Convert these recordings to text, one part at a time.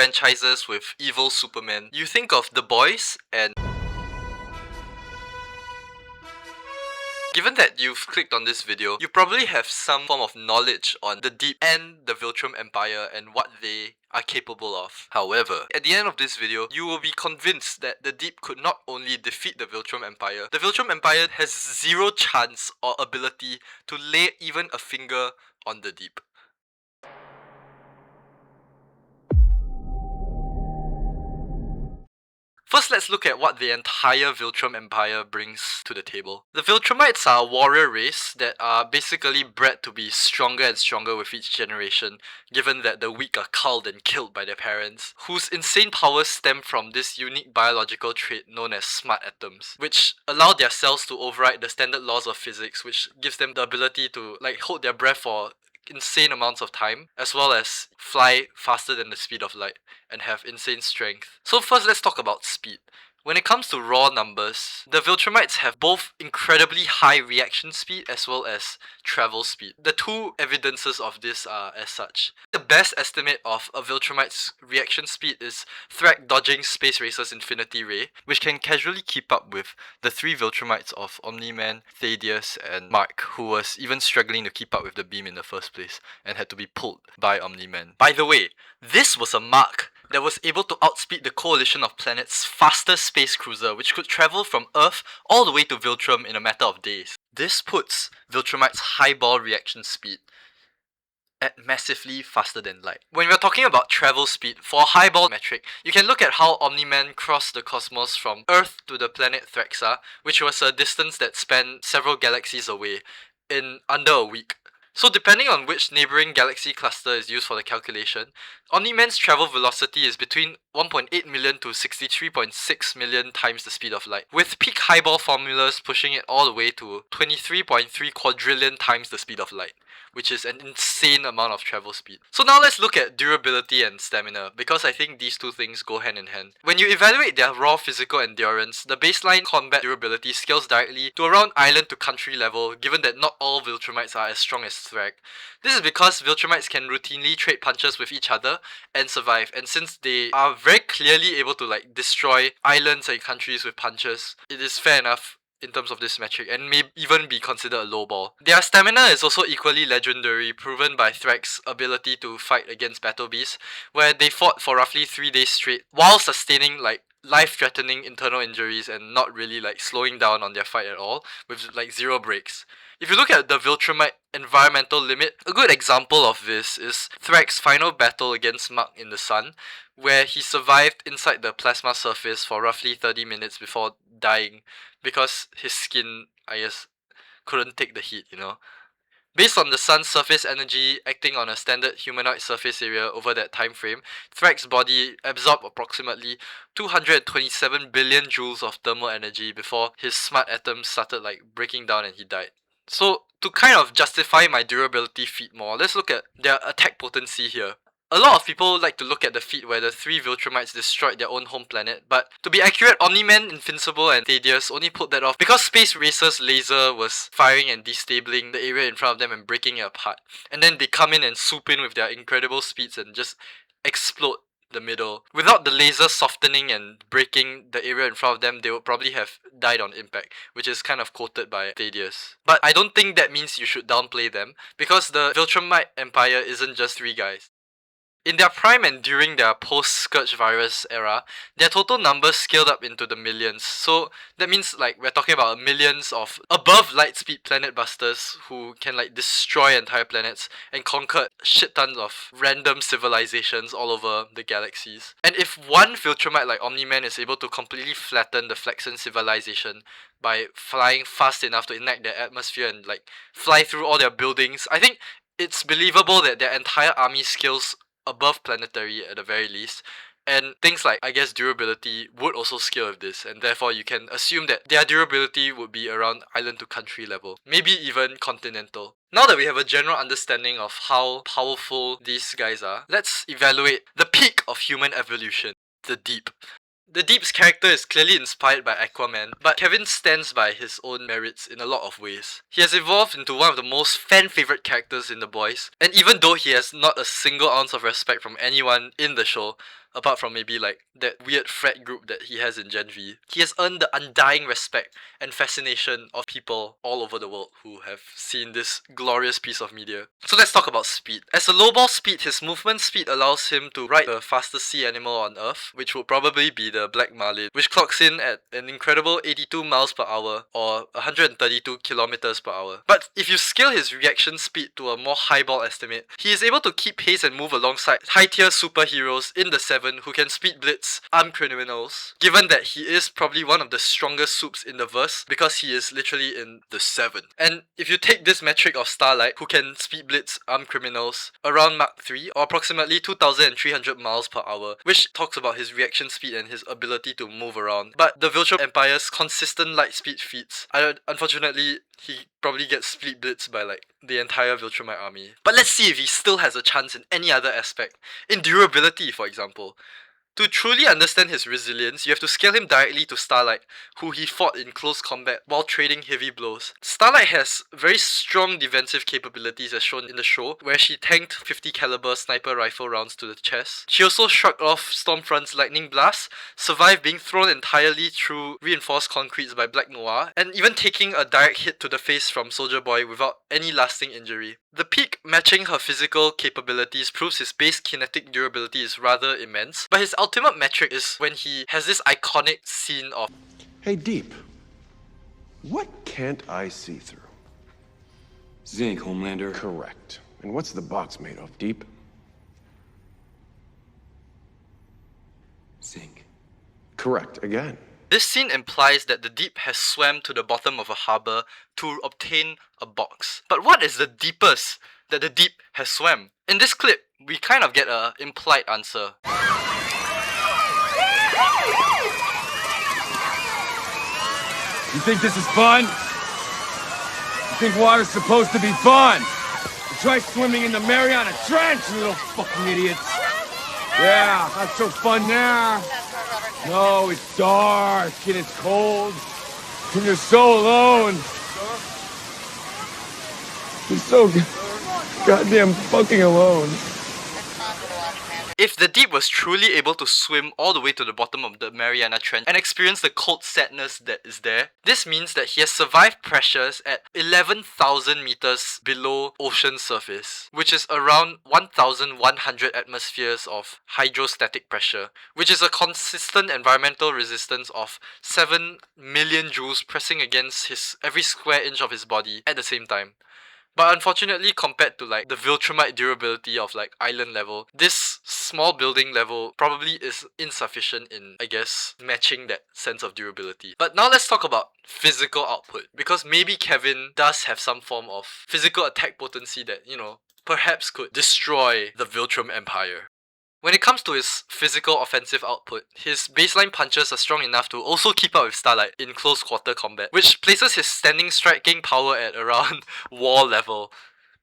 franchises with evil Superman, you think of The Boys and... Given that you've clicked on this video, you probably have some form of knowledge on the Deep and the Viltrum Empire and what they are capable of. However, at the end of this video, you will be convinced that the Deep could not only defeat the Viltrum Empire, the Viltrum Empire has zero chance or ability to lay even a finger on the Deep. First, let's look at what the entire Viltrum Empire brings to the table. The Viltrumites are a warrior race that are basically bred to be stronger and stronger with each generation, given that the weak are culled and killed by their parents, whose insane powers stem from this unique biological trait known as smart atoms, which allow their cells to override the standard laws of physics, which gives them the ability to hold their breath for insane amounts of time, as well as fly faster than the speed of light and have insane strength. So first, let's talk about speed. When it comes to raw numbers, the Viltrumites have both incredibly high reaction speed as well as travel speed. The two evidences of this are as such. The best estimate of a Viltrumite's reaction speed is Thrak dodging Space Racer's Infinity Ray, which can casually keep up with the three Viltrumites of Omni-Man, Thaddeus, and Mark, who was even struggling to keep up with the beam in the first place and had to be pulled by Omni-Man. By the way, this was a Mark that was able to outspeed the coalition of planets' fastest space cruiser, which could travel from Earth all the way to Viltrum in a matter of days. This puts Viltrumite's highball reaction speed at massively faster than light. When we're talking about travel speed, for a highball metric, you can look at how Omni-Man crossed the cosmos from Earth to the planet Thraxa, which was a distance that spanned several galaxies away, in under a week. So depending on which neighbouring galaxy cluster is used for the calculation, Omni-Man's travel velocity is between 1.8 million to 63.6 million times the speed of light, with peak highball formulas pushing it all the way to 23.3 quadrillion times the speed of light, which is an insane amount of travel speed. So now let's look at durability and stamina, because I think these two things go hand in hand. When you evaluate their raw physical endurance, the baseline combat durability scales directly to around island to country level, given that not all Viltrumites are as strong as Thrak. This is because Viltrumites can routinely trade punches with each other and survive, and since they are very clearly able to destroy islands and countries with punches, it is fair enough in terms of this metric, and may even be considered a low ball. Their stamina is also equally legendary, proven by Thrak's ability to fight against Battle Beasts, where they fought for roughly 3 days straight, while sustaining life-threatening internal injuries and not really slowing down on their fight at all, with zero breaks. If you look at the Viltrumite environmental limit, a good example of this is Thrak's final battle against Mark in the Sun, where he survived inside the plasma surface for roughly 30 minutes before dying, because his skin, I guess, couldn't take the heat, Based on the sun's surface energy acting on a standard humanoid surface area over that time frame, Thrak's body absorbed approximately 227 billion joules of thermal energy before his smart atoms started breaking down and he died. So to kind of justify my durability feat more, let's look at their attack potency here. A lot of people like to look at the feat where the three Viltrumites destroyed their own home planet, but to be accurate, Omni-Man, Invincible, and Thaddeus only pulled that off because Space Racer's laser was firing and destabling the area in front of them and breaking it apart. And then they come in and swoop in with their incredible speeds and just explode the middle. Without the laser softening and breaking the area in front of them, they would probably have died on impact, which is kind of quoted by Thaddeus. But I don't think that means you should downplay them, because the Viltrumite Empire isn't just 3 guys. In their prime and during their post-Scourge virus era, their total numbers scaled up into the millions. So that means we're talking about millions of above light speed planet busters who can destroy entire planets and conquer shit tons of random civilizations all over the galaxies. And if one Viltrumite like Omni-Man is able to completely flatten the Flexen civilization by flying fast enough to ignite their atmosphere and fly through all their buildings, I think it's believable that their entire army scales above planetary at the very least, and things I guess durability would also scale with this, and therefore you can assume that their durability would be around island to country level, maybe even continental. Now that we have a general understanding of how powerful these guys are, let's evaluate the peak of human evolution, the Deep. The Deep's character is clearly inspired by Aquaman, but Kevin stands by his own merits in a lot of ways. He has evolved into one of the most fan-favourite characters in The Boys, and even though he has not a single ounce of respect from anyone in the show, apart from maybe like that weird frat group that he has in Gen V. He has earned the undying respect and fascination of people all over the world who have seen this glorious piece of media. So let's talk about speed. As a lowball speed, his movement speed allows him to ride the fastest sea animal on Earth, which will probably be the black marlin, which clocks in at an incredible 82 miles per hour or 132 kilometers per hour. But if you scale his reaction speed to a more highball estimate, he is able to keep pace and move alongside high-tier superheroes in the 7 who can speed blitz armed criminals, given that he is probably one of the strongest soups in the verse because he is literally in the 7. And if you take this metric of Starlight, who can speed blitz armed criminals around Mach 3 or approximately 2,300 miles per hour, which talks about his reaction speed and his ability to move around. But the Viltrum Empire's consistent light speed feats, unfortunately, he probably gets split blitzed by like the entire Viltrumite army. But let's see if he still has a chance in any other aspect. In durability, for example. To truly understand his resilience, you have to scale him directly to Starlight, who he fought in close combat while trading heavy blows. Starlight has very strong defensive capabilities as shown in the show, where she tanked 50 caliber sniper rifle rounds to the chest. She also shrugged off Stormfront's lightning blast, survived being thrown entirely through reinforced concretes by Black Noir, and even taking a direct hit to the face from Soldier Boy without any lasting injury. The peak matching her physical capabilities proves his base kinetic durability is rather immense, but his ultimate metric is when he has this iconic scene of, "Hey, Deep, what can't I see through?" Zinc, Homelander. Correct. And what's the box made of, Deep? Zinc. Correct again. This scene implies that the Deep has swam to the bottom of a harbour to obtain a box. But what is the deepest that the Deep has swam? In this clip, we kind of get a implied answer. You think this is fun? You think water's supposed to be fun? You try swimming in the Mariana Trench, you little fucking idiots. Yeah, not so fun now. No, it's dark and it's cold. And you're so alone. You're so goddamn fucking alone. If the Deep was truly able to swim all the way to the bottom of the Mariana Trench and experience the cold sadness that is there, this means that he has survived pressures at 11,000 meters below ocean surface, which is around 1,100 atmospheres of hydrostatic pressure, which is a consistent environmental resistance of 7 million joules pressing against every square inch of his body at the same time. But unfortunately, compared to like the Viltrumite durability of like island level, this small building level probably is insufficient in, I guess, matching that sense of durability. But now let's talk about physical output, because maybe Kevin does have some form of physical attack potency that, perhaps could destroy the Viltrum Empire. When it comes to his physical offensive output, his baseline punches are strong enough to also keep up with Starlight in close quarter combat, which places his standing striking power at around war level.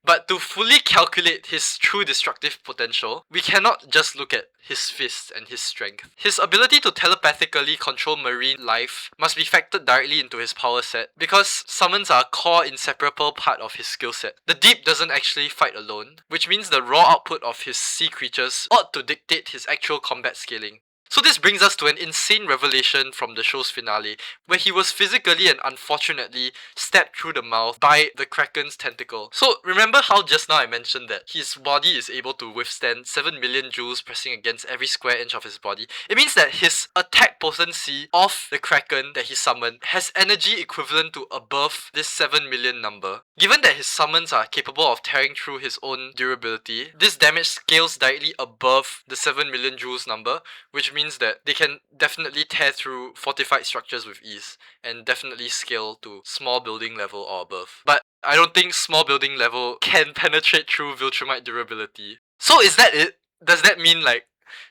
But to fully calculate his true destructive potential, we cannot just look at his fists and his strength. His ability to telepathically control marine life must be factored directly into his power set, because summons are a core inseparable part of his skill set. The Deep doesn't actually fight alone, which means the raw output of his sea creatures ought to dictate his actual combat scaling. So this brings us to an insane revelation from the show's finale, where he was physically and unfortunately stabbed through the mouth by the Kraken's tentacle. So remember how just now I mentioned that his body is able to withstand 7 million joules pressing against every square inch of his body? It means that his attack potency of the Kraken that he summoned has energy equivalent to above this 7 million number. Given that his summons are capable of tearing through his own durability, this damage scales directly above the 7 million joules number, which means that they can definitely tear through fortified structures with ease, and definitely scale to small building level or above. But I don't think small building level can penetrate through Viltrumite durability. So is that it? Does that mean like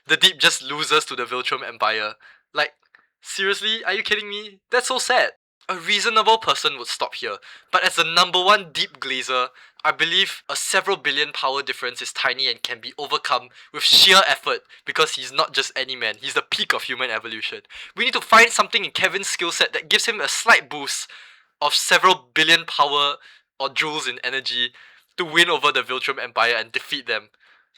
the Deep just loses to the Viltrum Empire? Like, seriously? Are you kidding me? That's so sad. A reasonable person would stop here, but as the number one Deep Glazer, I believe a several billion power difference is tiny and can be overcome with sheer effort, because he's not just any man, he's the peak of human evolution. We need to find something in Kevin's skill set that gives him a slight boost of several billion power or joules in energy to win over the Viltrum Empire and defeat them.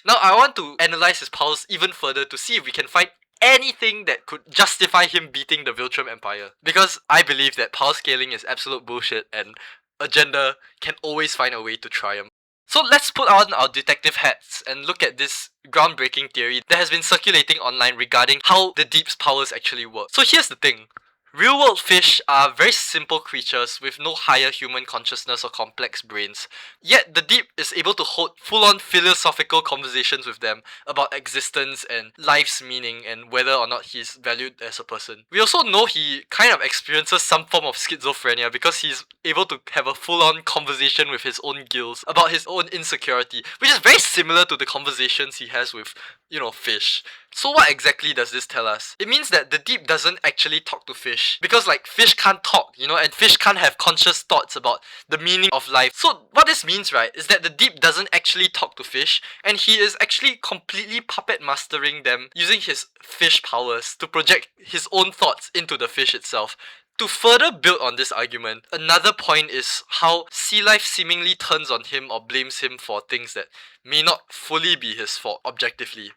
Now I want to analyze his powers even further to see if we can find anything that could justify him beating the Viltrum Empire. Because I believe that power scaling is absolute bullshit and agenda can always find a way to triumph. So let's put on our detective hats and look at this groundbreaking theory that has been circulating online regarding how the deep's powers actually work. So here's the thing. Real world fish are very simple creatures with no higher human consciousness or complex brains. Yet the deep is able to hold full-on philosophical conversations with them about existence and life's meaning and whether or not he's valued as a person. We also know he kind of experiences some form of schizophrenia because he's able to have a full-on conversation with his own gills about his own insecurity, which is very similar to the conversations he has with, fish. So what exactly does this tell us? It means that the deep doesn't actually talk to fish. Because like fish can't talk, and fish can't have conscious thoughts about the meaning of life. So what this means, right, is that the deep doesn't actually talk to fish, and he is actually completely puppet mastering them using his fish powers to project his own thoughts into the fish itself. To further build on this argument, another point is how sea life seemingly turns on him or blames him for things that may not fully be his fault objectively.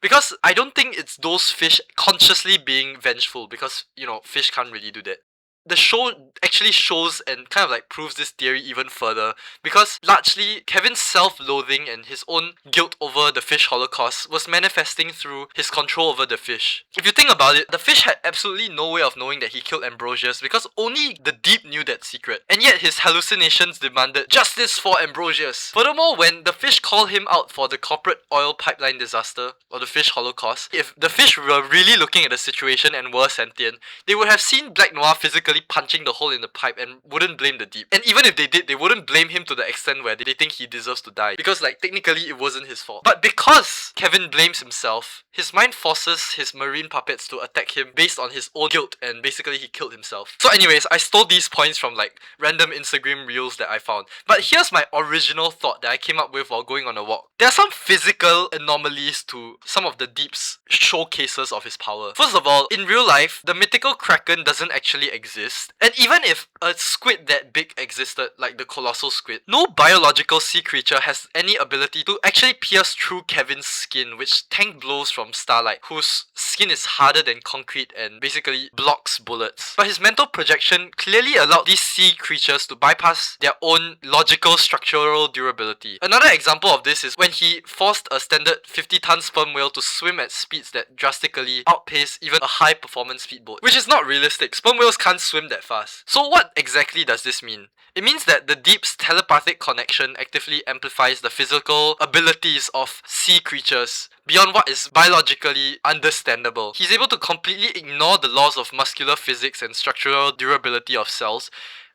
Because I don't think it's those fish consciously being vengeful, because, fish can't really do that. The show actually shows and kind of like proves this theory even further because largely Kevin's self-loathing and his own guilt over the fish holocaust was manifesting through his control over the fish. If you think about it, the fish had absolutely no way of knowing that he killed Ambrosius because only the deep knew that secret, and yet his hallucinations demanded justice for Ambrosius. Furthermore, when the fish called him out for the corporate oil pipeline disaster or the fish holocaust, if the fish were really looking at the situation and were sentient, they would have seen Black Noir physically punching the hole in the pipe and wouldn't blame the deep. And even if they did, they wouldn't blame him to the extent where they think he deserves to die. Because technically it wasn't his fault. But because Kevin blames himself, his mind forces his marine puppets to attack him based on his own guilt, and basically he killed himself. So anyways, I stole these points from random Instagram reels that I found. But here's my original thought that I came up with while going on a walk. There are some physical anomalies to some of the deep's showcases of his power. First of all, in real life, the mythical kraken doesn't actually exist. And even if a squid that big existed, like the colossal squid, no biological sea creature has any ability to actually pierce through Kevin's skin, which tank blows from Starlight, whose skin is harder than concrete and basically blocks bullets. But his mental projection clearly allowed these sea creatures to bypass their own logical structural durability. Another example of this is when he forced a standard 50-ton sperm whale to swim at speeds that drastically outpace even a high-performance speedboat, which is not realistic. Sperm whales can't swim that fast. So what exactly does this mean? It means that the deep's telepathic connection actively amplifies the physical abilities of sea creatures beyond what is biologically understandable. He's able to completely ignore the laws of muscular physics and structural durability of cells,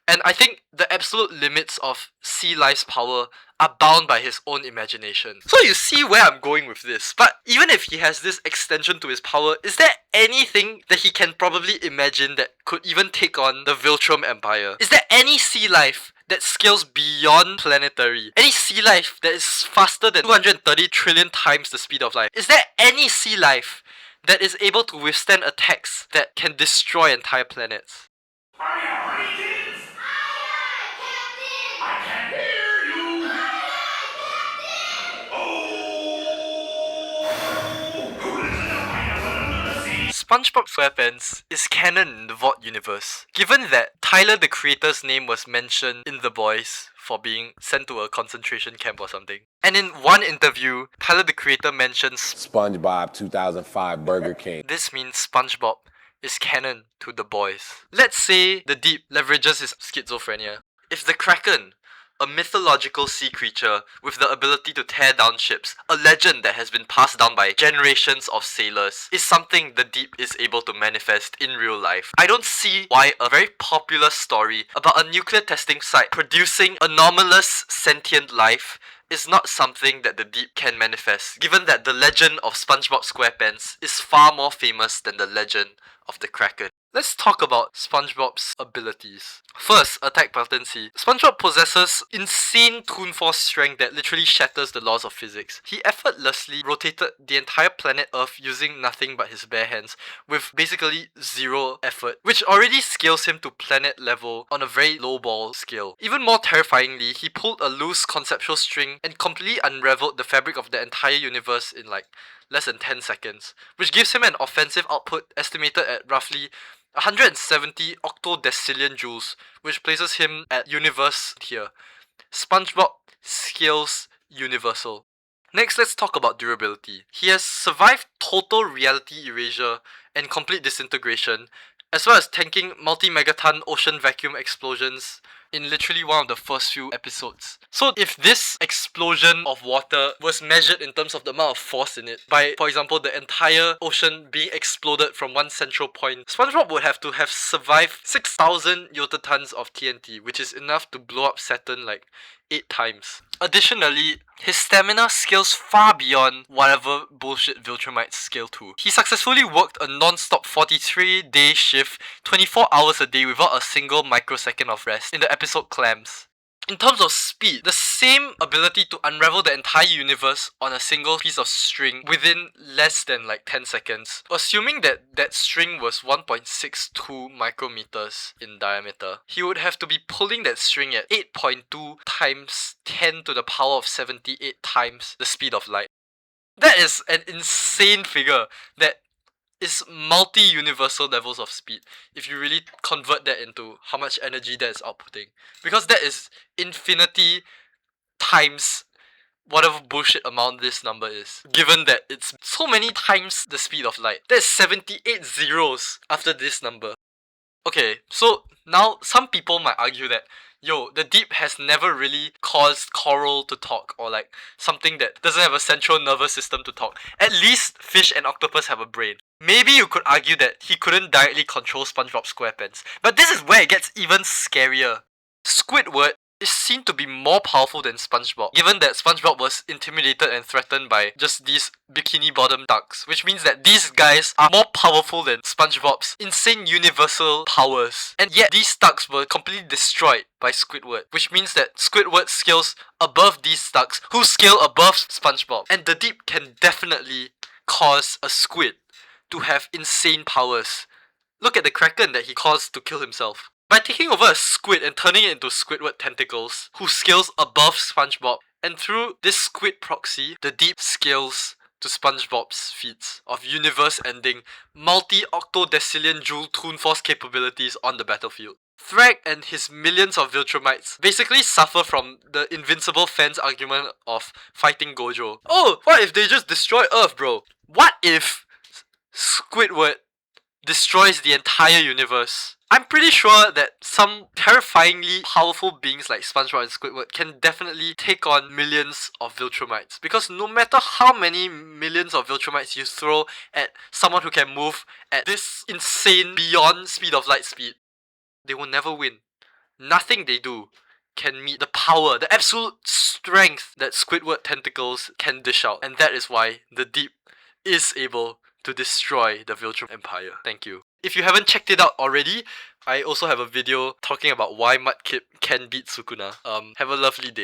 and I think the absolute limits of sea life's power are bound by his own imagination. So you see where I'm going with this. But even if he has this extension to his power, is there anything that he can probably imagine that could even take on the Viltrum Empire? Is there any sea life that scales beyond planetary? Any sea life that is faster than 230 trillion times the speed of light? Is there any sea life that is able to withstand attacks that can destroy entire planets? Are you ready, kids? I can't hear you! SpongeBob SquarePants is canon in the VOD universe, given that Tyler the creator's name was mentioned in The Boys for being sent to a concentration camp or something. And in one interview, Tyler the creator mentions SpongeBob 2005 Burger King. This means SpongeBob is canon to The Boys. Let's say the Deep leverages his schizophrenia. If the Kraken, a mythological sea creature with the ability to tear down ships, a legend that has been passed down by generations of sailors, is something the Deep is able to manifest in real life, I don't see why a very popular story about a nuclear testing site producing anomalous sentient life is not something that the Deep can manifest, given that the legend of SpongeBob SquarePants is far more famous than the legend of the Kraken. Let's talk about SpongeBob's abilities. First, attack potency. SpongeBob possesses insane toon force strength that literally shatters the laws of physics. He effortlessly rotated the entire planet Earth using nothing but his bare hands, with basically zero effort, which already scales him to planet level on a very low ball scale. Even more terrifyingly, he pulled a loose conceptual string and completely unraveled the fabric of the entire universe in like less than 10 seconds, which gives him an offensive output estimated at roughly 170 octodecillion joules, which places him at universe tier. SpongeBob scales universal. Next, let's talk about durability. He has survived total reality erasure and complete disintegration, as well as tanking multi-megaton ocean vacuum explosions in literally one of the first few episodes. So if this explosion of water was measured in terms of the amount of force in it, by, for example, the entire ocean being exploded from one central point, SpongeBob would have to have survived 6,000 yotatons of TNT, which is enough to blow up Saturn like 8 times. Additionally, his stamina scales far beyond whatever bullshit Viltrumites scale to. He successfully worked a non-stop 43-day shift, 24 hours a day without a single microsecond of rest in the episode Clams. In terms of speed, the same ability to unravel the entire universe on a single piece of string within less than like 10 seconds. Assuming that that string was 1.62 micrometers in diameter, he would have to be pulling that string at 8.2 times 10 to the power of 78 times the speed of light. That is an insane figure that is multi-universal levels of speed if you really convert that into how much energy that is outputting, because that is infinity times whatever bullshit amount this number is, given that it's so many times the speed of light. There's 78 zeros after this number. Okay, so now some people might argue that the deep has never really caused coral to talk, or like something that doesn't have a central nervous system to talk. At least fish and octopus have a brain. Maybe you could argue that he couldn't directly control SpongeBob SquarePants, but this is where it gets even scarier. Squidward is seen to be more powerful than SpongeBob, given that SpongeBob was intimidated and threatened by just these bikini bottom ducks, which means that these guys are more powerful than SpongeBob's insane universal powers. And yet these ducks were completely destroyed by Squidward, which means that Squidward scales above these ducks, who scale above SpongeBob. And the deep can definitely cause a squid to have insane powers. Look at the Kraken that he caused to kill himself. By taking over a squid and turning it into Squidward tentacles, who scales above SpongeBob, and through this squid proxy, the deep scales to SpongeBob's feats of universe-ending, multi-octodecillion joule toon force capabilities on the battlefield. Thrag and his millions of Viltrumites basically suffer from the invincible fans argument of fighting Gojo. Oh, what if they just destroy Earth, bro? What if Squidward destroys the entire universe? I'm pretty sure that some terrifyingly powerful beings like SpongeBob and Squidward can definitely take on millions of Viltrumites, because no matter how many millions of Viltrumites you throw at someone who can move at this insane beyond speed of light speed, they will never win. Nothing they do can meet the power, the absolute strength that Squidward tentacles can dish out, and that is why the deep is able to destroy the Viltrum Empire. Thank you. If you haven't checked it out already, I also have a video talking about why Mudkip can beat Sukuna. Have a lovely day.